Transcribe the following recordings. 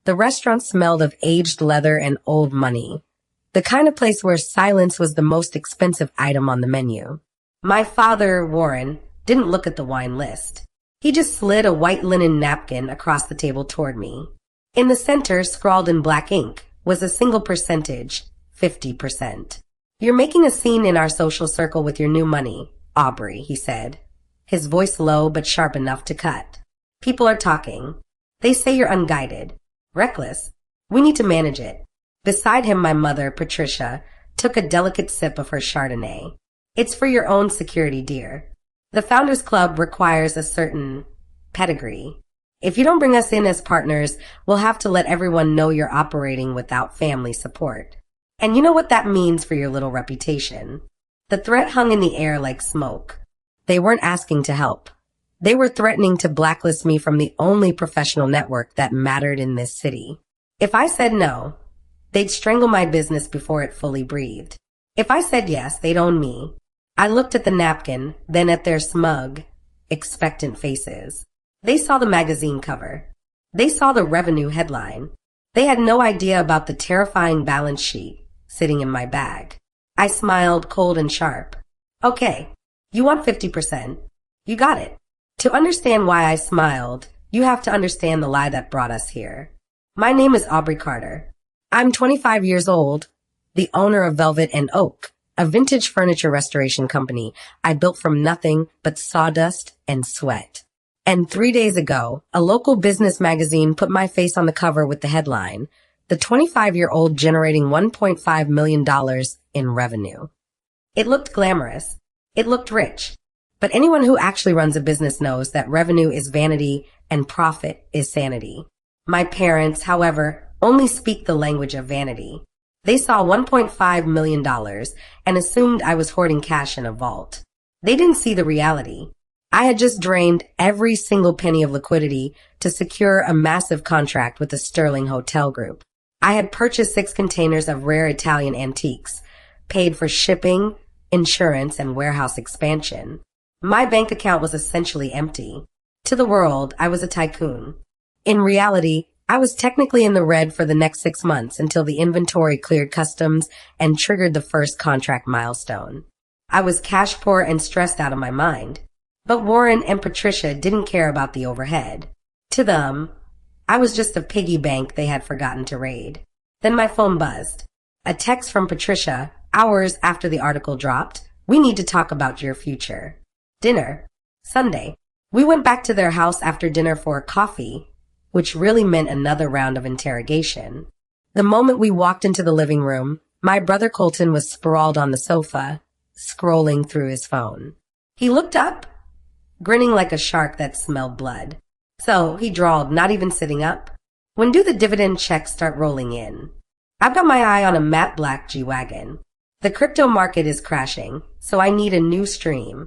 The restaurant smelled of aged leather and old money. The kind of place where silence was the most expensive item on the menu. My father, Warren, didn't look at the wine list. He just slid a white linen napkin across the table toward me. In the center, scrawled in black ink, was a single percentage, 50%. "You're making a scene in our social circle with your new money, Aubrey," he said, his voice low but sharp enough to cut. "People are talking. They say you're unguided, reckless. We need to manage it." Beside him, my mother, Patricia, took a delicate sip of her Chardonnay. "It's for your own security, dear. The Founders Club requires a certain pedigree. If you don't bring us in as partners, we'll have to let everyone know you're operating without family support. And you know what that means for your little reputation." The threat hung in the air like smoke. They weren't asking to help. They were threatening to blacklist me from the only professional network that mattered in this city. If I said no, they'd strangle my business before it fully breathed. If I said yes, they'd own me. I looked at the napkin, then at their smug, expectant faces. They saw the magazine cover. They saw the revenue headline. They had no idea about the terrifying balance sheet sitting in my bag. I smiled, cold and sharp. "Okay, you want 50%. You got it." To understand why I smiled, you have to understand the lie that brought us here. My name is Aubrey Carter. I'm 25 years old, the owner of Velvet and Oak, a vintage furniture restoration company I built from nothing but sawdust and sweat. And 3 days ago, a local business magazine put my face on the cover with the headline, "The 25-year-old generating $1.5 million in revenue." It looked glamorous. It looked rich. But anyone who actually runs a business knows that revenue is vanity and profit is sanity. My parents, however, only speak the language of vanity. They saw $1.5 million and assumed I was hoarding cash in a vault. They didn't see the reality. I had just drained every single penny of liquidity to secure a massive contract with the Sterling Hotel Group. I had purchased 6 containers of rare Italian antiques, paid for shipping, insurance, and warehouse expansion. My bank account was essentially empty. To the world, I was a tycoon. In reality, I was technically in the red for the next 6 months until the inventory cleared customs and triggered the first contract milestone. I was cash poor and stressed out of my mind. But Warren and Patricia didn't care about the overhead. To them, I was just a piggy bank they had forgotten to raid. Then my phone buzzed. A text from Patricia, hours after the article dropped. "We need to talk about your future." Dinner. Sunday. We went back to their house after dinner for coffee, which really meant another round of interrogation. The moment we walked into the living room, my brother Colton was sprawled on the sofa, scrolling through his phone. He looked up, grinning like a shark that smelled blood. So, he drawled, not even sitting up. "When do the dividend checks start rolling in?" I've got my eye on a matte black G-Wagon. The crypto market is crashing, so I need a new stream.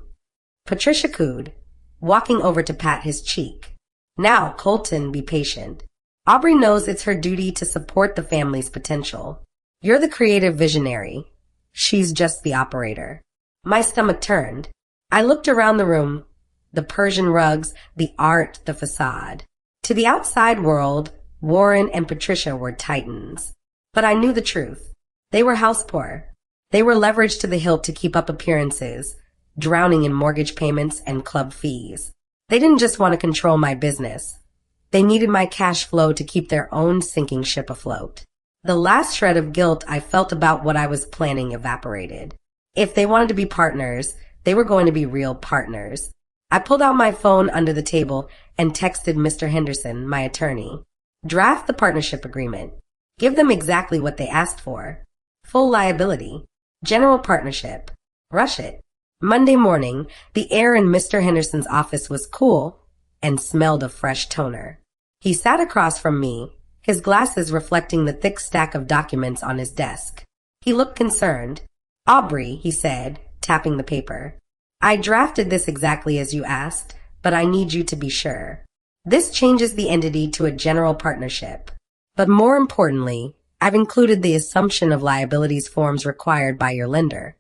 Patricia cooed, walking over to pat his cheek. "Now, Colton, be patient. Aubrey knows it's her duty to support the family's potential. You're the creative visionary. She's just the operator." My stomach turned. I looked around the room. The Persian rugs, the art, the facade. To the outside world, Warren and Patricia were titans. But I knew the truth. They were house poor. They were leveraged to the hilt to keep up appearances, drowning in mortgage payments and club fees. They didn't just want to control my business. They needed my cash flow to keep their own sinking ship afloat. The last shred of guilt I felt about what I was planning evaporated. If they wanted to be partners, they were going to be real partners. I pulled out my phone under the table and texted Mr. Henderson, my attorney. "Draft the partnership agreement. Give them exactly what they asked for. Full liability. General partnership. Rush it." Monday morning, the air in Mr. Henderson's office was cool and smelled of fresh toner. He sat across from me, his glasses reflecting the thick stack of documents on his desk. He looked concerned. "Aubrey," he said, tapping the paper, "I drafted this exactly as you asked, but I need you to be sure. This changes the entity to a general partnership. But more importantly, I've included the assumption of liabilities forms required by your lender."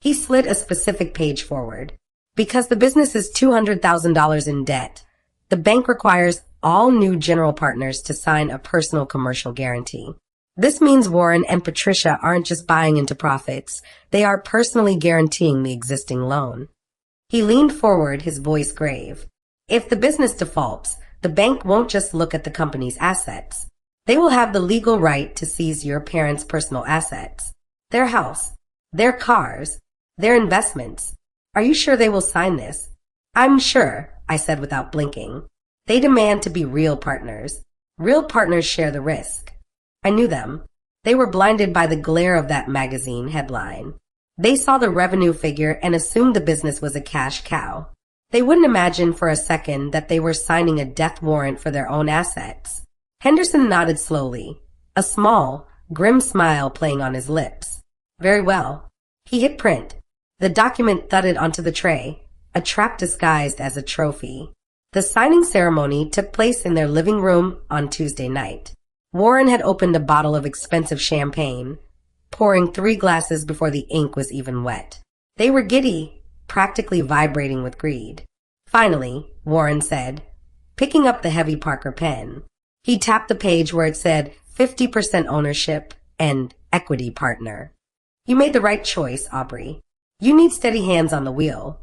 He slid a specific page forward. "Because the business is $200,000 in debt, the bank requires all new general partners to sign a personal commercial guarantee. This means Warren and Patricia aren't just buying into profits, they are personally guaranteeing the existing loan. He leaned forward, his voice grave. If the business defaults, the bank won't just look at the company's assets. They will have the legal right to seize your parents' personal assets. Their house, their cars, their investments. Are you sure they will sign this? I'm sure, I said without blinking. They demand to be real partners. Real partners share the risk. I knew them. They were blinded by the glare of that magazine headline. They saw the revenue figure and assumed the business was a cash cow. They wouldn't imagine for a second that they were signing a death warrant for their own assets. Henderson nodded slowly, a small, grim smile playing on his lips. Very well. He hit print. The document thudded onto the tray, a trap disguised as a trophy. The signing ceremony took place in their living room on Tuesday night. Warren had opened a bottle of expensive champagne, pouring 3 glasses before the ink was even wet. They were giddy, practically vibrating with greed. Finally, Warren said, picking up the heavy Parker pen. He tapped the page where it said 50% ownership and equity partner. You made the right choice, Aubrey. You need steady hands on the wheel.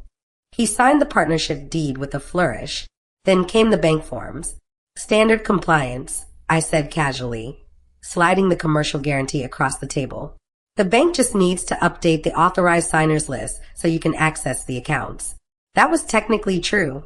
He signed the partnership deed with a flourish. Then came the bank forms. Standard compliance, I said casually, sliding the commercial guarantee across the table. The bank just needs to update the authorized signers list so you can access the accounts. That was technically true,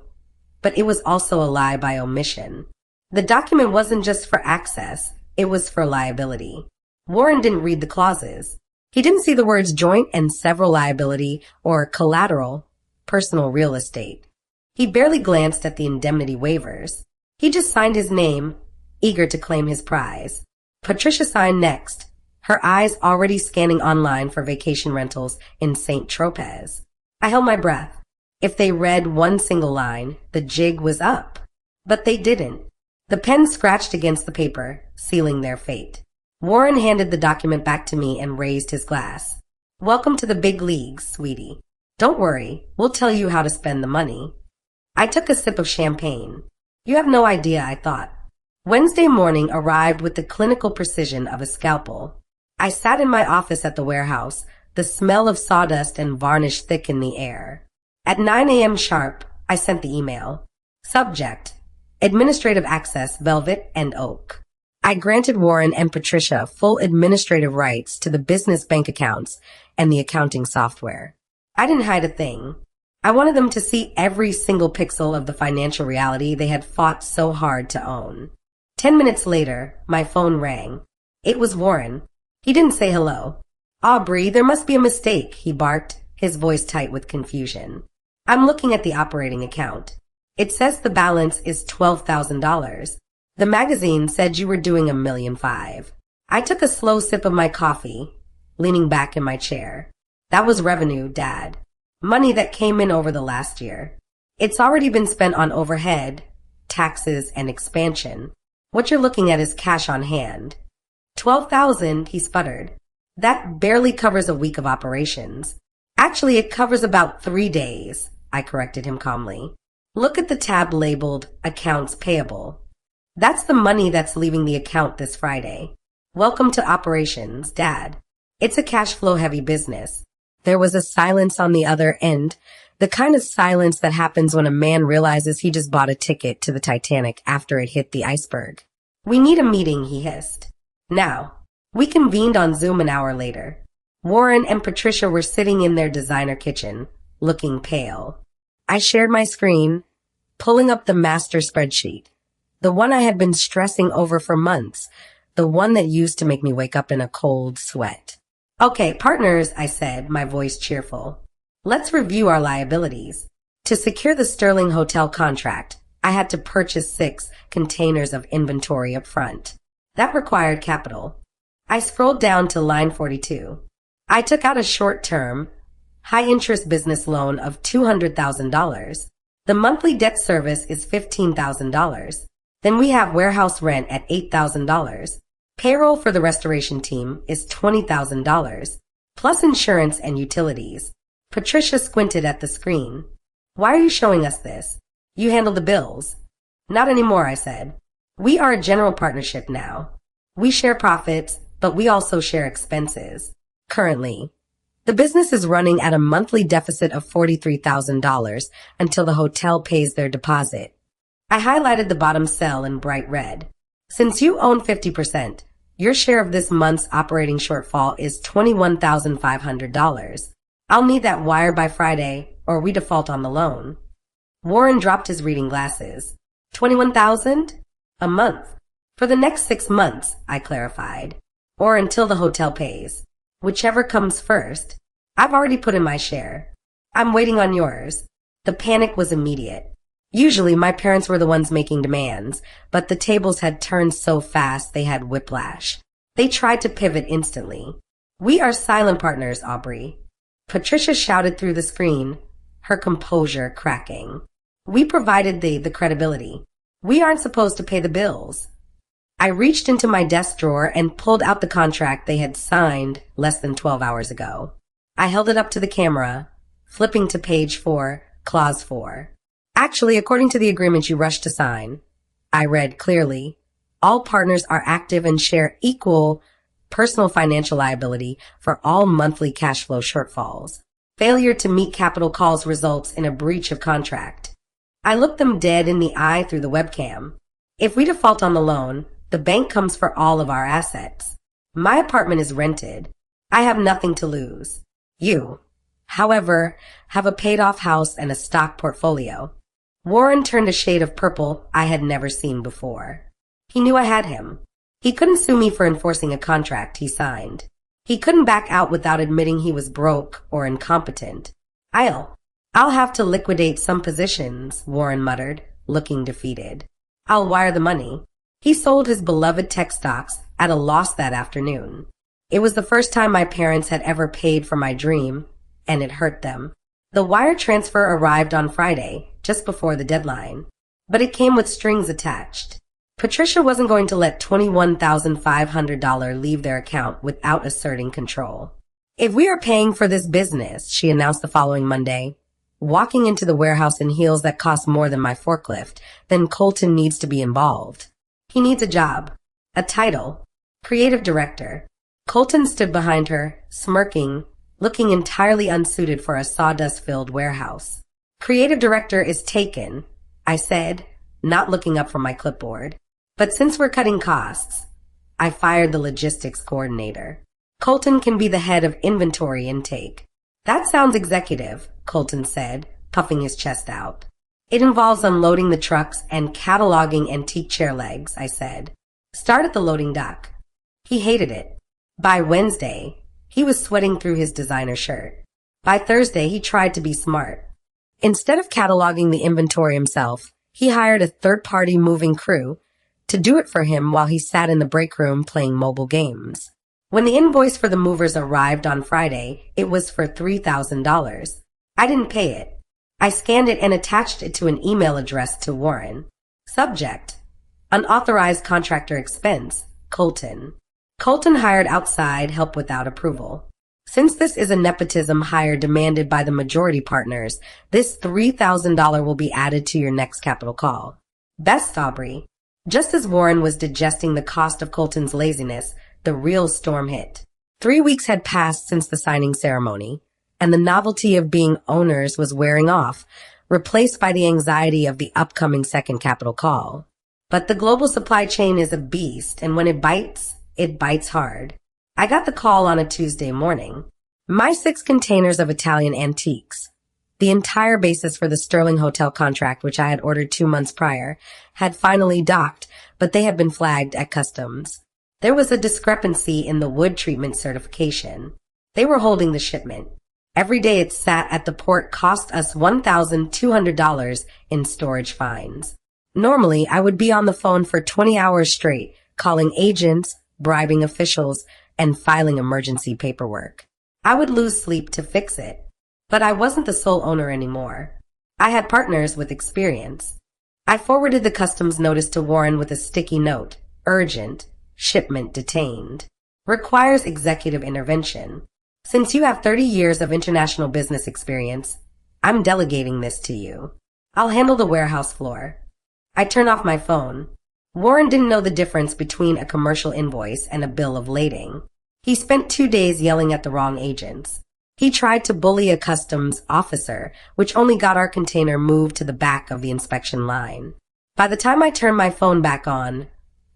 but it was also a lie by omission. The document wasn't just for access, it was for liability. Warren didn't read the clauses. He didn't see the words joint and several liability or collateral, personal real estate. He barely glanced at the indemnity waivers. He just signed his name, eager to claim his prize. Patricia signed next, her eyes already scanning online for vacation rentals in St. Tropez. I held my breath. If they read one single line, the jig was up. But they didn't. The pen scratched against the paper, sealing their fate. Warren handed the document back to me and raised his glass. Welcome to the big leagues, sweetie. Don't worry, we'll tell you how to spend the money. I took a sip of champagne. You have no idea, I thought. Wednesday morning arrived with the clinical precision of a scalpel. I sat in my office at the warehouse, the smell of sawdust and varnish thick in the air. At 9 a.m. sharp, I sent the email. Subject: Administrative access, velvet and oak. I granted Warren and Patricia full administrative rights to the business bank accounts and the accounting software. I didn't hide a thing. I wanted them to see every single pixel of the financial reality they had fought so hard to own. 10 minutes later, my phone rang. It was Warren. He didn't say hello. Aubrey, there must be a mistake, he barked, his voice tight with confusion. I'm looking at the operating account. It says the balance is $12,000. The magazine said you were doing $1.5 million. I took a slow sip of my coffee, leaning back in my chair. That was revenue, Dad. Money that came in over the last year. It's already been spent on overhead, taxes, and expansion. What you're looking at is cash on hand. 12,000, he sputtered. That barely covers a week of operations. Actually, it covers about 3 days, I corrected him calmly. Look at the tab labeled Accounts Payable. That's the money that's leaving the account this Friday. Welcome to operations, Dad. It's a cash flow heavy business. There was a silence on the other end, the kind of silence that happens when a man realizes he just bought a ticket to the Titanic after it hit the iceberg. We need a meeting, he hissed. Now. We convened on Zoom an hour later. Warren and Patricia were sitting in their designer kitchen, looking pale. I shared my screen, pulling up the master spreadsheet, the one I had been stressing over for months, the one that used to make me wake up in a cold sweat. Okay, partners, I said, my voice cheerful. Let's review our liabilities. To secure the Sterling Hotel contract, I had to purchase 6 containers of inventory up front. That required capital. I scrolled down to line 42. I took out a short-term, high-interest business loan of $200,000. The monthly debt service is $15,000. Then we have warehouse rent at $8,000. Payroll for the restoration team is $20,000, plus insurance and utilities. Patricia squinted at the screen. Why are you showing us this? You handle the bills. Not anymore, I said. We are a general partnership now. We share profits, but we also share expenses. Currently, the business is running at a monthly deficit of $43,000 until the hotel pays their deposit. I highlighted the bottom cell in bright red. Since you own 50%, your share of this month's operating shortfall is $21,500. I'll need that wired by Friday, or we default on the loan. Warren dropped his reading glasses. 21,000? A month. For the next 6 months, I clarified. Or until the hotel pays. Whichever comes first. I've already put in my share. I'm waiting on yours. The panic was immediate. Usually my parents were the ones making demands, but the tables had turned so fast they had whiplash. They tried to pivot instantly. We are silent partners, Aubrey. Patricia shouted through the screen, her composure cracking. We provided the credibility. We aren't supposed to pay the bills. I reached into my desk drawer and pulled out the contract they had signed less than 12 hours ago. I held it up to the camera, flipping to page 4, clause 4. Actually, according to the agreement you rushed to sign, I read clearly, all partners are active and share equal personal financial liability for all monthly cash flow shortfalls. Failure to meet capital calls results in a breach of contract. I looked them dead in the eye through the webcam. If we default on the loan, the bank comes for all of our assets. My apartment is rented. I have nothing to lose. You, however, have a paid-off house and a stock portfolio. Warren turned a shade of purple I had never seen before. He knew I had him. He couldn't sue me for enforcing a contract he signed. He couldn't back out without admitting he was broke or incompetent. I'll have to liquidate some positions, Warren muttered, looking defeated. I'll wire the money. He sold his beloved tech stocks at a loss that afternoon. It was the first time my parents had ever paid for my dream, and it hurt them. The wire transfer arrived on Friday, just before the deadline, but it came with strings attached. Patricia wasn't going to let $21,500 leave their account without asserting control. If we are paying for this business, she announced the following Monday, walking into the warehouse in heels that cost more than my forklift, then Colton needs to be involved. He needs a job, a title, creative director. Colton stood behind her, smirking, looking entirely unsuited for a sawdust-filled warehouse. Creative director is taken, I said, not looking up from my clipboard. But since we're cutting costs, I fired the logistics coordinator. Colton can be the head of inventory intake. That sounds executive, Colton said, puffing his chest out. It involves unloading the trucks and cataloging antique chair legs, I said. Start at the loading dock. He hated it. By Wednesday, he was sweating through his designer shirt. By Thursday, he tried to be smart. Instead of cataloging the inventory himself, he hired a third-party moving crew to do it for him while he sat in the break room playing mobile games. When the invoice for the movers arrived on Friday, it was for $3,000. I didn't pay it. I scanned it and attached it to an email address to Warren. Subject: unauthorized contractor expense, Colton. Colton hired outside help without approval. Since this is a nepotism hire demanded by the majority partners, this $3,000 will be added to your next capital call. Best, Aubrey. Just as Warren was digesting the cost of Colton's laziness, the real storm hit. 3 weeks had passed since the signing ceremony, and the novelty of being owners was wearing off, replaced by the anxiety of the upcoming second capital call. But the global supply chain is a beast, and when it bites hard. I got the call on a Tuesday morning. My 6 containers of Italian antiques, the entire basis for the Sterling Hotel contract which I had ordered 2 months prior, had finally docked, but they had been flagged at customs. There was a discrepancy in the wood treatment certification. They were holding the shipment. Every day it sat at the port cost us $1,200 in storage fines. Normally, I would be on the phone for 20 hours straight, calling agents, bribing officials, and filing emergency paperwork. I would lose sleep to fix it. But I wasn't the sole owner anymore. I had partners with experience. I forwarded the customs notice to Warren with a sticky note. Urgent. Shipment detained. Requires executive intervention. Since you have 30 years of international business experience, I'm delegating this to you. I'll handle the warehouse floor. I turned off my phone. Warren didn't know the difference between a commercial invoice and a bill of lading. He spent 2 days yelling at the wrong agents. He tried to bully a customs officer, which only got our container moved to the back of the inspection line. By the time I turned my phone back on,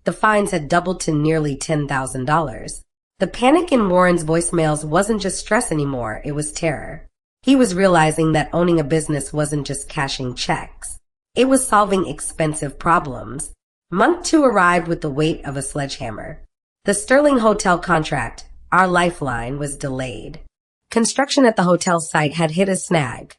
the fines had doubled to nearly $10,000. The panic in Warren's voicemails wasn't just stress anymore, it was terror. He was realizing that owning a business wasn't just cashing checks. It was solving expensive problems. Month 2 arrived with the weight of a sledgehammer. The Sterling Hotel contract, our lifeline, was delayed. Construction at the hotel site had hit a snag,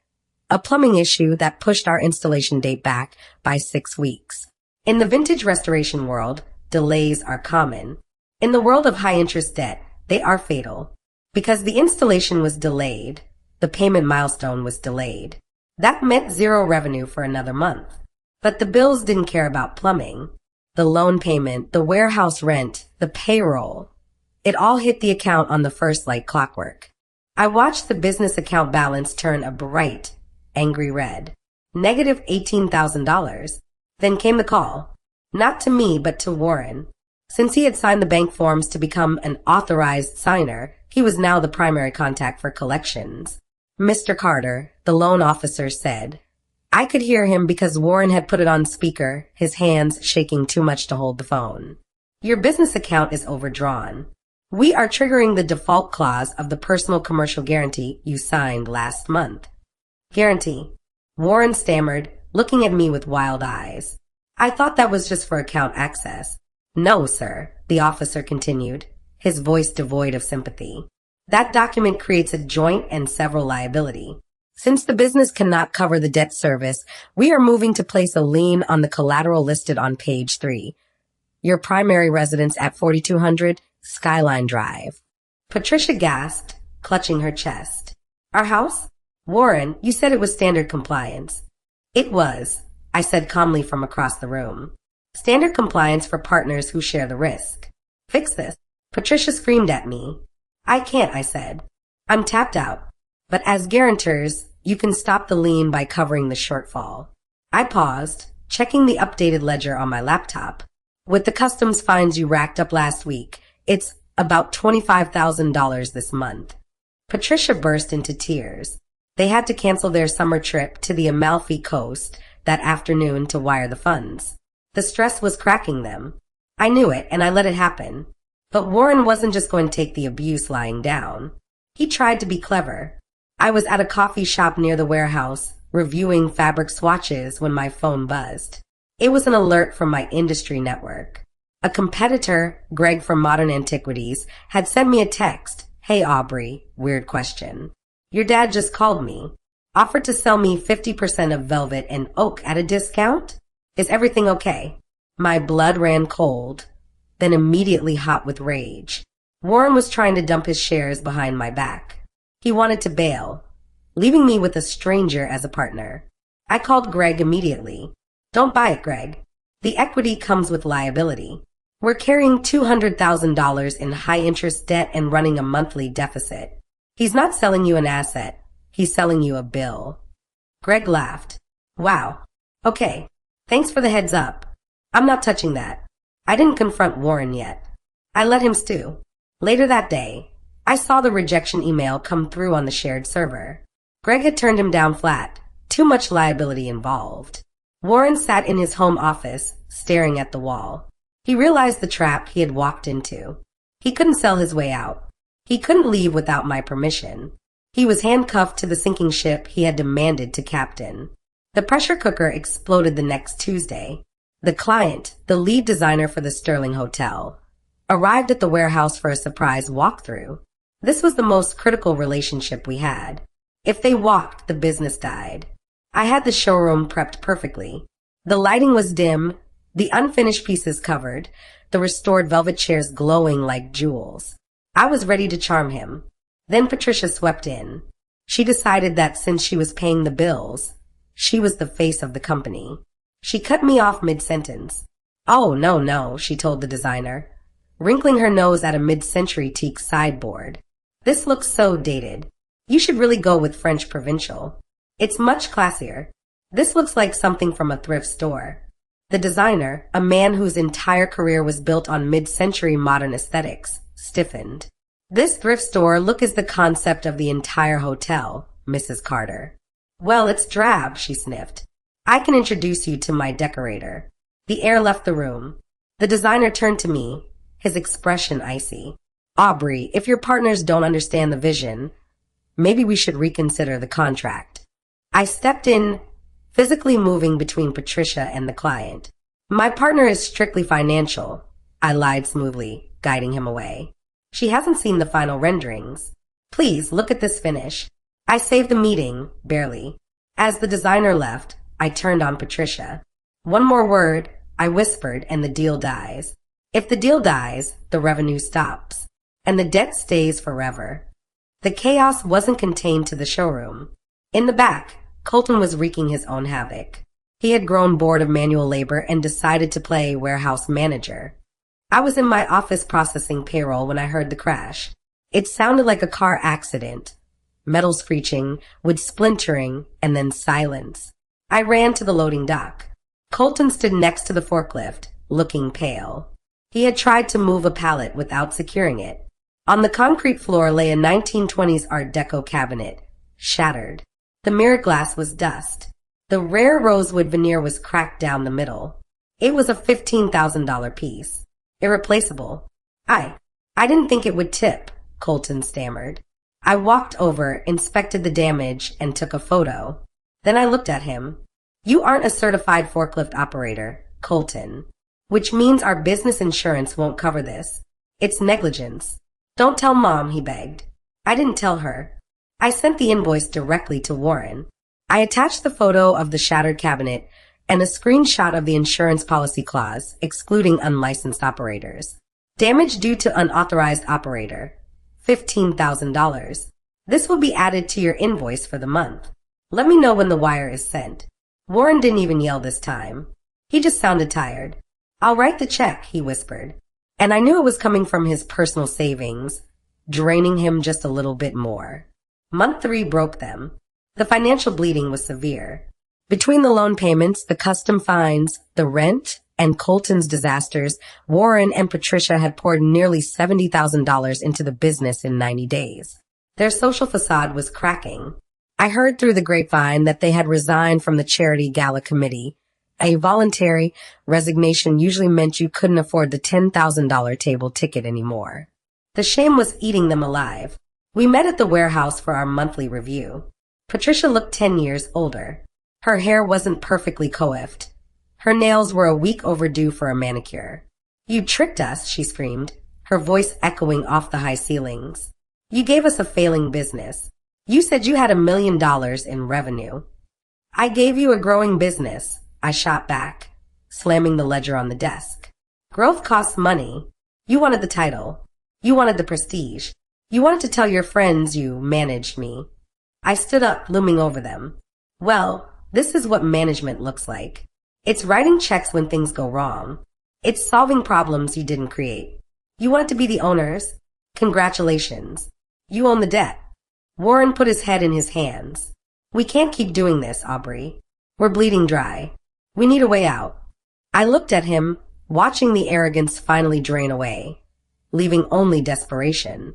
a plumbing issue that pushed our installation date back by 6 weeks. In the vintage restoration world, delays are common. In the world of high-interest debt, they are fatal. Because the installation was delayed, the payment milestone was delayed. That meant zero revenue for another month. But the bills didn't care about plumbing. The loan payment, the warehouse rent, the payroll. It all hit the account on the first like clockwork. I watched the business account balance turn a bright, angry red. Negative $18,000. Then came the call. Not to me, but to Warren. Since he had signed the bank forms to become an authorized signer, he was now the primary contact for collections. Mr. Carter, the loan officer, said. I could hear him because Warren had put it on speaker, his hands shaking too much to hold the phone. Your business account is overdrawn. We are triggering the default clause of the personal commercial guarantee you signed last month. Guarantee. Warren stammered, looking at me with wild eyes. I thought that was just for account access. No, sir, the officer continued, his voice devoid of sympathy. That document creates a joint and several liability. Since the business cannot cover the debt service, we are moving to place a lien on the collateral listed on page 3. Your primary residence at 4200 Skyline Drive. Patricia gasped, clutching her chest. Our house? Warren, you said it was standard compliance. It was, I said calmly from across the room. Standard compliance for partners who share the risk. Fix this. Patricia screamed at me. I can't, I said. I'm tapped out. But as guarantors, you can stop the lien by covering the shortfall. I paused, checking the updated ledger on my laptop. With the customs fines you racked up last week, it's about $25,000 this month. Patricia burst into tears. They had to cancel their summer trip to the Amalfi Coast that afternoon to wire the funds. The stress was cracking them. I knew it, and I let it happen. But Warren wasn't just going to take the abuse lying down. He tried to be clever. I was at a coffee shop near the warehouse, reviewing fabric swatches when my phone buzzed. It was an alert from my industry network. A competitor, Greg from Modern Antiquities, had sent me a text. Hey Aubrey, weird question. Your dad just called me. Offered to sell me 50% of velvet and oak at a discount? Is everything okay? My blood ran cold, then immediately hot with rage. Warren was trying to dump his shares behind my back. He wanted to bail, leaving me with a stranger as a partner. I called Greg immediately. Don't buy it, Greg. The equity comes with liability. We're carrying $200,000 in high-interest debt and running a monthly deficit. He's not selling you an asset. He's selling you a bill. Greg laughed. Wow. Okay. Thanks for the heads up. I'm not touching that. I didn't confront Warren yet. I let him stew. Later that day, I saw the rejection email come through on the shared server. Greg had turned him down flat. Too much liability involved. Warren sat in his home office, staring at the wall. He realized the trap he had walked into. He couldn't sell his way out. He couldn't leave without my permission. He was handcuffed to the sinking ship he had demanded to captain. The pressure cooker exploded the next Tuesday. The client, the lead designer for the Sterling Hotel, arrived at the warehouse for a surprise walkthrough. This was the most critical relationship we had. If they walked, the business died. I had the showroom prepped perfectly. The lighting was dim, the unfinished pieces covered, the restored velvet chairs glowing like jewels. I was ready to charm him. Then Patricia swept in. She decided that since she was paying the bills, she was the face of the company. She cut me off mid-sentence. Oh, no, she told the designer, wrinkling her nose at a mid-century teak sideboard. This looks so dated. You should really go with French Provincial. It's much classier. This looks like something from a thrift store. The designer, a man whose entire career was built on mid-century modern aesthetics, stiffened. This thrift store look is the concept of the entire hotel, Mrs. Carter. Well, it's drab, she sniffed. I can introduce you to my decorator. The air left the room. The designer turned to me, his expression icy. Aubrey, if your partners don't understand the vision, maybe we should reconsider the contract. I stepped in, physically moving between Patricia and the client. My partner is strictly financial, I lied smoothly, guiding him away. She hasn't seen the final renderings. Please, look at this finish. I saved the meeting, barely. As the designer left, I turned on Patricia. One more word, I whispered, and the deal dies. If the deal dies, the revenue stops, and the debt stays forever. The chaos wasn't contained to the showroom. In the back, Colton was wreaking his own havoc. He had grown bored of manual labor and decided to play warehouse manager. I was in my office processing payroll when I heard the crash. It sounded like a car accident. Metal screeching, wood splintering, and then silence. I ran to the loading dock. Colton stood next to the forklift, looking pale. He had tried to move a pallet without securing it. On the concrete floor lay a 1920s Art Deco cabinet, shattered. The mirror glass was dust. The rare rosewood veneer was cracked down the middle. It was a $15,000 piece. Irreplaceable. I didn't think it would tip, Colton stammered. I walked over, inspected the damage, and took a photo. Then I looked at him. You aren't a certified forklift operator, Colton, which means our business insurance won't cover this. It's negligence. Don't tell Mom, he begged. I didn't tell her. I sent the invoice directly to Warren. I attached the photo of the shattered cabinet and a screenshot of the insurance policy clause, excluding unlicensed operators. Damage due to unauthorized operator, $15,000. This will be added to your invoice for the month. Let me know when the wire is sent. Warren didn't even yell this time. He just sounded tired. I'll write the check, he whispered. And I knew it was coming from his personal savings, draining him just a little bit more. Month 3 broke them. The financial bleeding was severe. Between the loan payments, the custom fines, the rent, and Colton's disasters, Warren and Patricia had poured nearly $70,000 into the business in 90 days. Their social facade was cracking. I heard through the grapevine that they had resigned from the charity gala committee. A voluntary resignation usually meant you couldn't afford the $10,000 table ticket anymore. The shame was eating them alive. We met at the warehouse for our monthly review. Patricia looked 10 years older. Her hair wasn't perfectly coiffed. Her nails were a week overdue for a manicure. You tricked us, she screamed, her voice echoing off the high ceilings. You gave us a failing business. You said you had $1 million in revenue. I gave you a growing business, I shot back, slamming the ledger on the desk. Growth costs money. You wanted the title. You wanted the prestige. You wanted to tell your friends you managed me. I stood up, looming over them. Well, this is what management looks like. It's writing checks when things go wrong. It's solving problems you didn't create. You wanted to be the owners? Congratulations. You own the debt. Warren put his head in his hands. We can't keep doing this, Aubrey. We're bleeding dry. We need a way out. I looked at him, watching the arrogance finally drain away, leaving only desperation.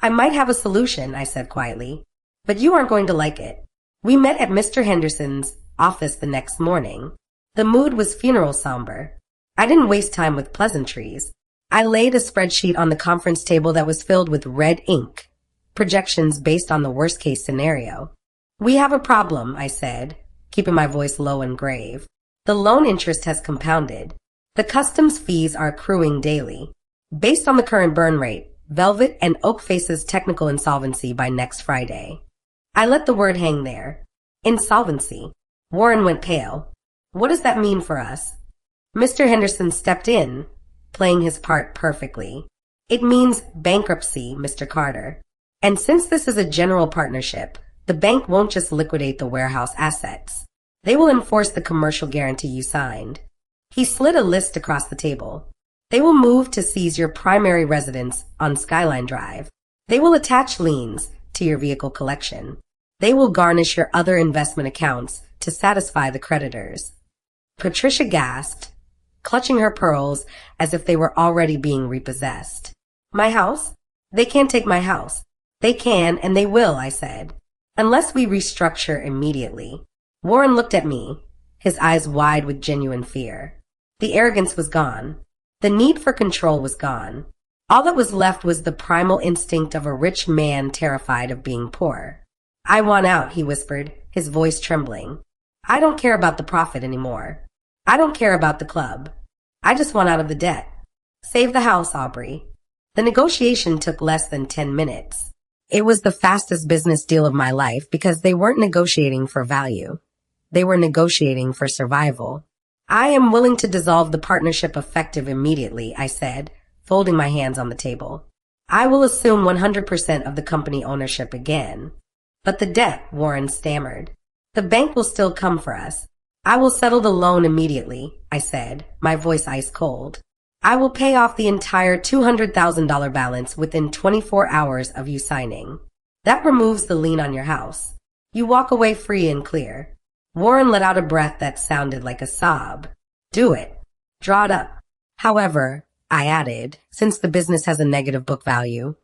I might have a solution, I said quietly, but you aren't going to like it. We met at Mr. Henderson's office the next morning. The mood was funeral somber. I didn't waste time with pleasantries. I laid a spreadsheet on the conference table that was filled with red ink, projections based on the worst-case scenario. We have a problem, I said, keeping my voice low and grave. The loan interest has compounded. The customs fees are accruing daily. Based on the current burn rate, Velvet and Oak faces technical insolvency by next Friday. I let the word hang there. Insolvency. Warren went pale. What does that mean for us? Mr. Henderson stepped in, playing his part perfectly. It means bankruptcy, Mr. Carter. And since this is a general partnership, the bank won't just liquidate the warehouse assets. They will enforce the commercial guarantee you signed. He slid a list across the table. They will move to seize your primary residence on Skyline Drive. They will attach liens to your vehicle collection. They will garnish your other investment accounts to satisfy the creditors. Patricia gasped, clutching her pearls as if they were already being repossessed. My house? They can't take my house. They can and they will, I said. Unless we restructure immediately. Warren looked at me, his eyes wide with genuine fear. The arrogance was gone. The need for control was gone. All that was left was the primal instinct of a rich man terrified of being poor. I want out, he whispered, his voice trembling. I don't care about the profit anymore. I don't care about the club. I just want out of the debt. Save the house, Aubrey. The negotiation took less than 10 minutes. It was the fastest business deal of my life because they weren't negotiating for value. They were negotiating for survival. I am willing to dissolve the partnership effective immediately, I said, folding my hands on the table. I will assume 100% of the company ownership again. But the debt, Warren stammered. The bank will still come for us. I will settle the loan immediately, I said, my voice ice cold. I will pay off the entire $200,000 balance within 24 hours of you signing. That removes the lien on your house. You walk away free and clear. Warren let out a breath that sounded like a sob. Do it. Draw it up. However, I added, since the business has a negative book value,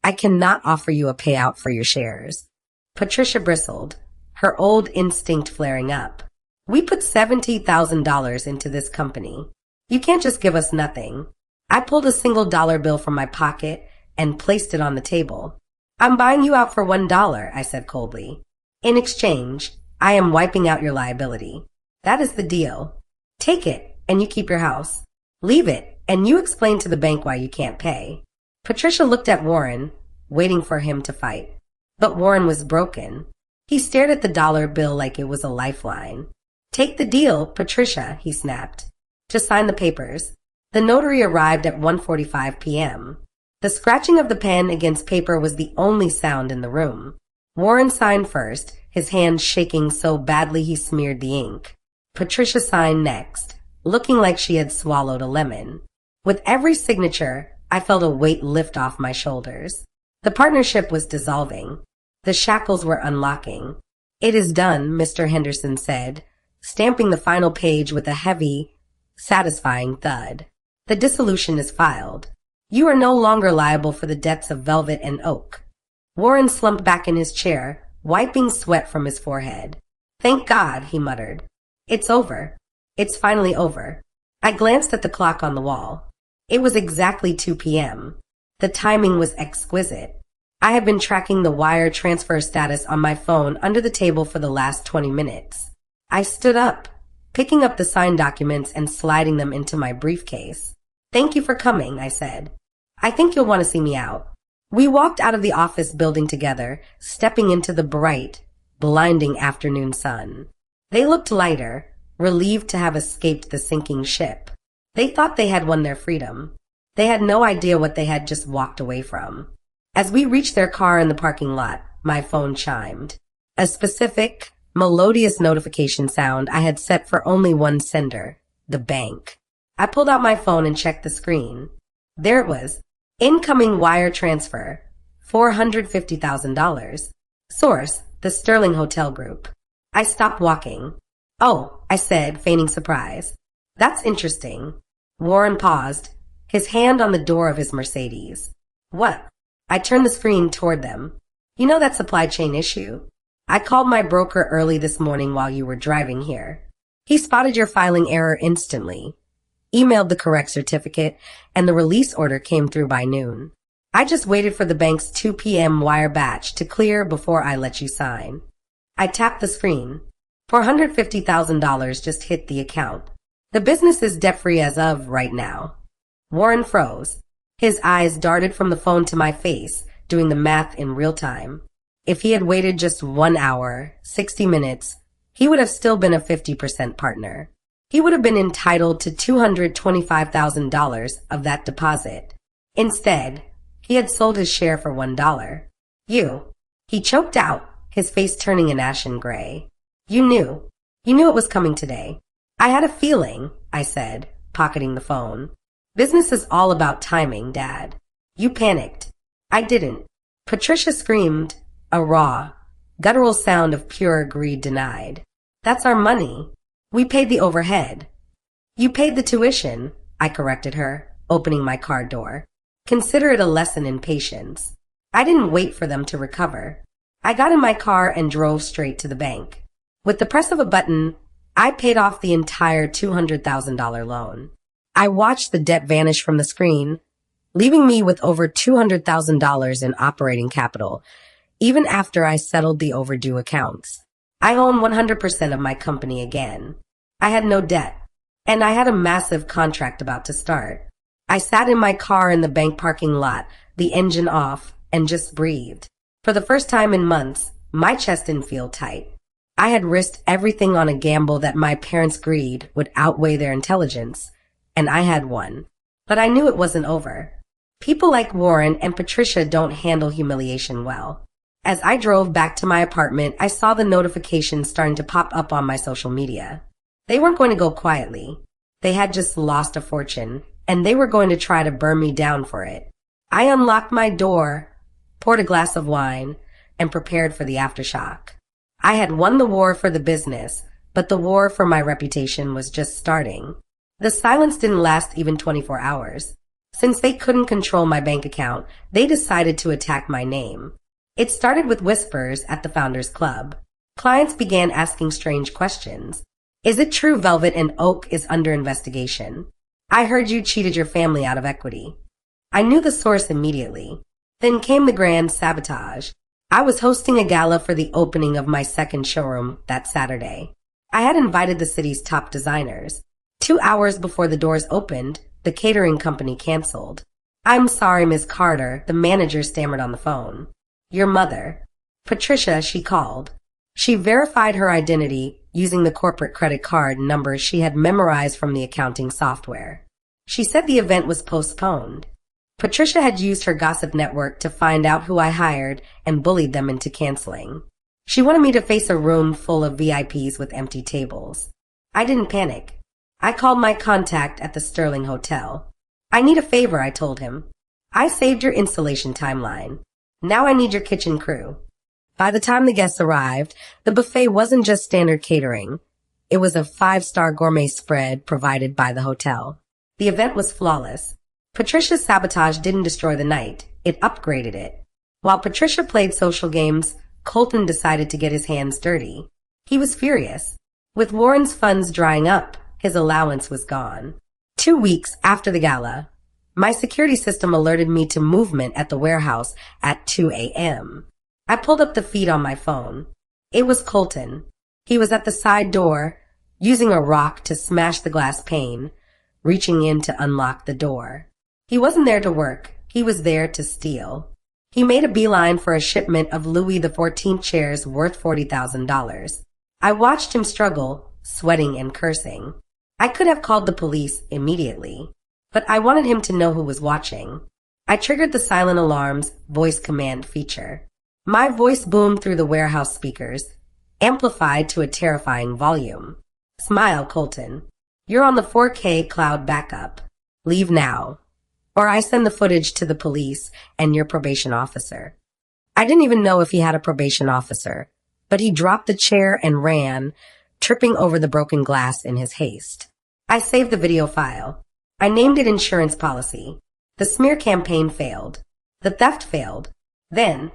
I cannot offer you a payout for your shares. Patricia bristled, her old instinct flaring up. We put $70,000 into this company. You can't just give us nothing. I pulled a single dollar bill from my pocket and placed it on the table. I'm buying you out for $1, I said coldly. In exchange, I am wiping out your liability. That is the deal. Take it, and you keep your house. Leave it, and you explain to the bank why you can't pay. Patricia looked at Warren, waiting for him to fight. But Warren was broken. He stared at the dollar bill like it was a lifeline. Take the deal, Patricia, he snapped. Just sign the papers. The notary arrived at 1:45 p.m. The scratching of the pen against paper was the only sound in the room. Warren signed first, his hand shaking so badly he smeared the ink. Patricia signed next, looking like she had swallowed a lemon. With every signature, I felt a weight lift off my shoulders. The partnership was dissolving. The shackles were unlocking. It is done, Mr. Henderson said, stamping the final page with a heavy, satisfying thud. The dissolution is filed. You are no longer liable for the debts of Velvet and Oak. Warren slumped back in his chair, wiping sweat from his forehead. Thank God, he muttered. It's over. It's finally over. I glanced at the clock on the wall. It was exactly 2 p.m. The timing was exquisite. I had been tracking the wire transfer status on my phone under the table for the last 20 minutes. I stood up, picking up the signed documents and sliding them into my briefcase. Thank you for coming, I said. I think you'll want to see me out. We walked out of the office building together, stepping into the bright, blinding afternoon sun. They looked lighter, relieved to have escaped the sinking ship. They thought they had won their freedom. They had no idea what they had just walked away from. As we reached their car in the parking lot, my phone chimed. A specific, melodious notification sound I had set for only one sender, the bank. I pulled out my phone and checked the screen. There it was. Incoming wire transfer. $450,000. Source, the Sterling Hotel Group. I stopped walking. Oh, I said, feigning surprise. That's interesting. Warren paused, his hand on the door of his Mercedes. What? I turned the screen toward them. You know that supply chain issue? I called my broker early this morning while you were driving here. He spotted your filing error instantly, emailed the correct certificate, and the release order came through by noon. I just waited for the bank's 2 p.m. wire batch to clear before I let you sign. I tapped the screen. $450,000 just hit the account. The business is debt-free as of right now. Warren froze. His eyes darted from the phone to my face, doing the math in real time. If he had waited just 1 hour, 60 minutes, he would have still been a 50% partner. He would have been entitled to $225,000 of that deposit. Instead, he had sold his share for $1. He choked out, his face turning an ashen gray. You knew it was coming today. I had a feeling, I said, pocketing the phone. Business is all about timing, Dad. You panicked. I didn't. Patricia screamed, a raw, guttural sound of pure greed denied. That's our money. We paid the overhead. You paid the tuition, I corrected her, opening my car door. Consider it a lesson in patience. I didn't wait for them to recover. I got in my car and drove straight to the bank. With the press of a button, I paid off the entire $200,000 loan. I watched the debt vanish from the screen, leaving me with over $200,000 in operating capital, even after I settled the overdue accounts. I own 100% of my company again. I had no debt, and I had a massive contract about to start. I sat in my car in the bank parking lot, the engine off, and just breathed. For the first time in months, my chest didn't feel tight. I had risked everything on a gamble that my parents' greed would outweigh their intelligence, and I had won. But I knew it wasn't over. People like Warren and Patricia don't handle humiliation well. As I drove back to my apartment, I saw the notifications starting to pop up on my social media. They weren't going to go quietly. They had just lost a fortune, and they were going to try to burn me down for it. I unlocked my door, poured a glass of wine, and prepared for the aftershock. I had won the war for the business, but the war for my reputation was just starting. The silence didn't last even 24 hours. Since they couldn't control my bank account, they decided to attack my name. It started with whispers at the Founders Club. Clients began asking strange questions. Is it true Velvet and Oak is under investigation? I heard you cheated your family out of equity. I knew the source immediately. Then came the grand sabotage. I was hosting a gala for the opening of my second showroom that Saturday. I had invited the city's top designers. 2 hours before the doors opened, the catering company canceled. I'm sorry, Miss Carter, the manager stammered on the phone. Your mother. Patricia, she called. She verified her identity using the corporate credit card numbers she had memorized from the accounting software. She said the event was postponed. Patricia had used her gossip network to find out who I hired and bullied them into canceling. She wanted me to face a room full of VIPs with empty tables. I didn't panic. I called my contact at the Sterling Hotel. I need a favor, I told him. I saved your installation timeline. Now I need your kitchen crew. By the time the guests arrived, the buffet wasn't just standard catering. It was a 5-star gourmet spread provided by the hotel. The event was flawless. Patricia's sabotage didn't destroy the night. It upgraded it. While Patricia played social games, Colton decided to get his hands dirty. He was furious. With Warren's funds drying up, his allowance was gone. 2 weeks after the gala, my security system alerted me to movement at the warehouse at 2 a.m. I pulled up the feed on my phone. It was Colton. He was at the side door, using a rock to smash the glass pane, reaching in to unlock the door. He wasn't there to work. He was there to steal. He made a beeline for a shipment of Louis XIV chairs worth $40,000. I watched him struggle, sweating and cursing. I could have called the police immediately, but I wanted him to know who was watching. I triggered the silent alarm's voice command feature. My voice boomed through the warehouse speakers, amplified to a terrifying volume. Smile, Colton. You're on the 4K cloud backup. Leave now, or I send the footage to the police and your probation officer. I didn't even know if he had a probation officer, but he dropped the chair and ran, tripping over the broken glass in his haste. I saved the video file. I named it insurance policy. The smear campaign failed. The theft failed. Then,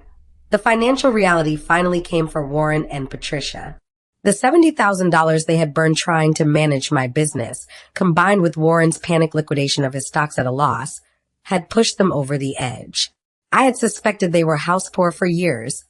the financial reality finally came for Warren and Patricia. The $70,000 they had burned trying to manage my business, combined with Warren's panic liquidation of his stocks at a loss, had pushed them over the edge. I had suspected they were house poor for years,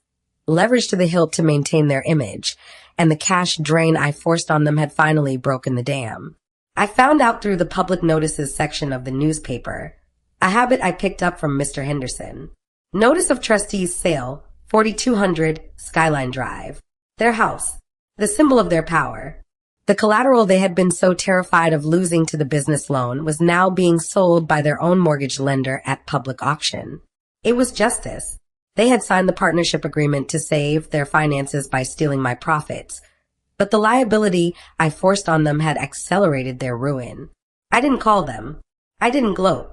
leveraged to the hilt to maintain their image, and the cash drain I forced on them had finally broken the dam. I found out through the public notices section of the newspaper, a habit I picked up from Mr. Henderson. Notice of trustees sale, 4200 Skyline Drive. Their house, the symbol of their power. The collateral they had been so terrified of losing to the business loan was now being sold by their own mortgage lender at public auction. It was justice. They had signed the partnership agreement to save their finances by stealing my profits, but the liability I forced on them had accelerated their ruin. I didn't call them. I didn't gloat.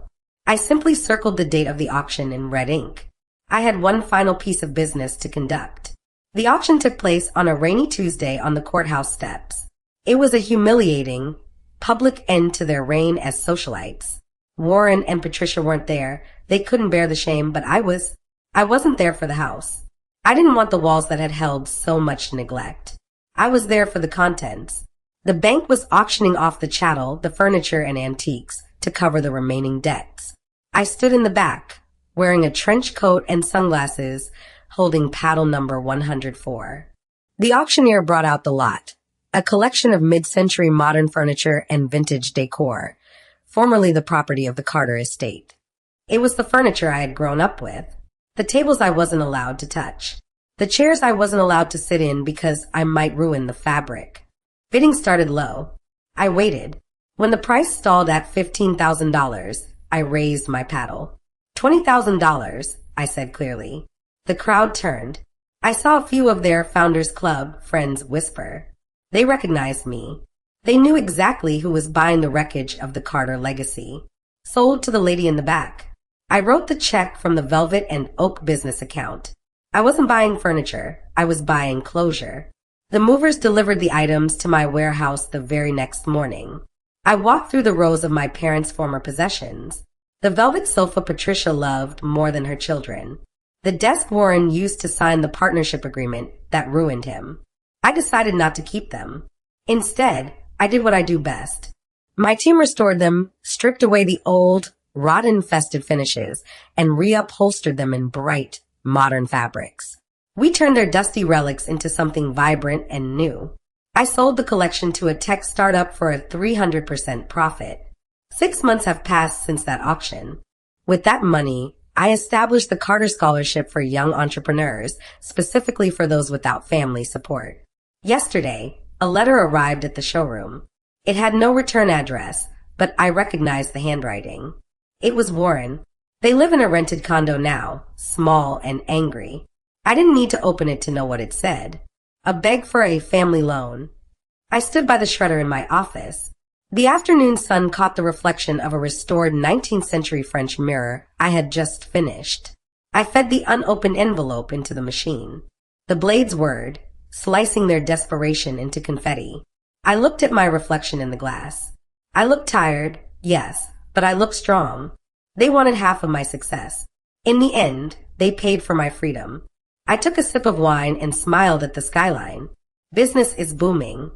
I simply circled the date of the auction in red ink. I had one final piece of business to conduct. The auction took place on a rainy Tuesday on the courthouse steps. It was a humiliating, public end to their reign as socialites. Warren and Patricia weren't there. They couldn't bear the shame, but I was. I wasn't there for the house. I didn't want the walls that had held so much neglect. I was there for the contents. The bank was auctioning off the chattel, the furniture and antiques to cover the remaining debts. I stood in the back, wearing a trench coat and sunglasses, holding paddle number 104. The auctioneer brought out the lot, a collection of mid-century modern furniture and vintage decor, formerly the property of the Carter estate. It was the furniture I had grown up with, the tables I wasn't allowed to touch, the chairs I wasn't allowed to sit in because I might ruin the fabric. Bidding started low. I waited. When the price stalled at $15,000, I raised my paddle. $20,000, I said clearly. The crowd turned. I saw a few of their Founders Club friends whisper. They recognized me. They knew exactly who was buying the wreckage of the Carter legacy. Sold to the lady in the back. I wrote the check from the Velvet and Oak business account. I wasn't buying furniture. I was buying closure. The movers delivered the items to my warehouse the very next morning. I walked through the rows of my parents' former possessions. The velvet sofa Patricia loved more than her children. The desk Warren used to sign the partnership agreement that ruined him. I decided not to keep them. Instead, I did what I do best. My team restored them, stripped away the old, rot-infested finishes, and reupholstered them in bright, modern fabrics. We turned their dusty relics into something vibrant and new. I sold the collection to a tech startup for a 300% profit. 6 months have passed since that auction. With that money, I established the Carter Scholarship for young entrepreneurs, specifically for those without family support. Yesterday, a letter arrived at the showroom. It had no return address, but I recognized the handwriting. It was Warren. They live in a rented condo now, small and angry. I didn't need to open it to know what it said. A beg for a family loan. I stood by the shredder in my office. The afternoon sun caught the reflection of a restored 19th century French mirror I had just finished. I fed the unopened envelope into the machine. The blades whirred, slicing their desperation into confetti. I looked at my reflection in the glass. I looked tired, yes, but I looked strong. They wanted half of my success. In the end, they paid for my freedom. I took a sip of wine and smiled at the skyline. Business is booming.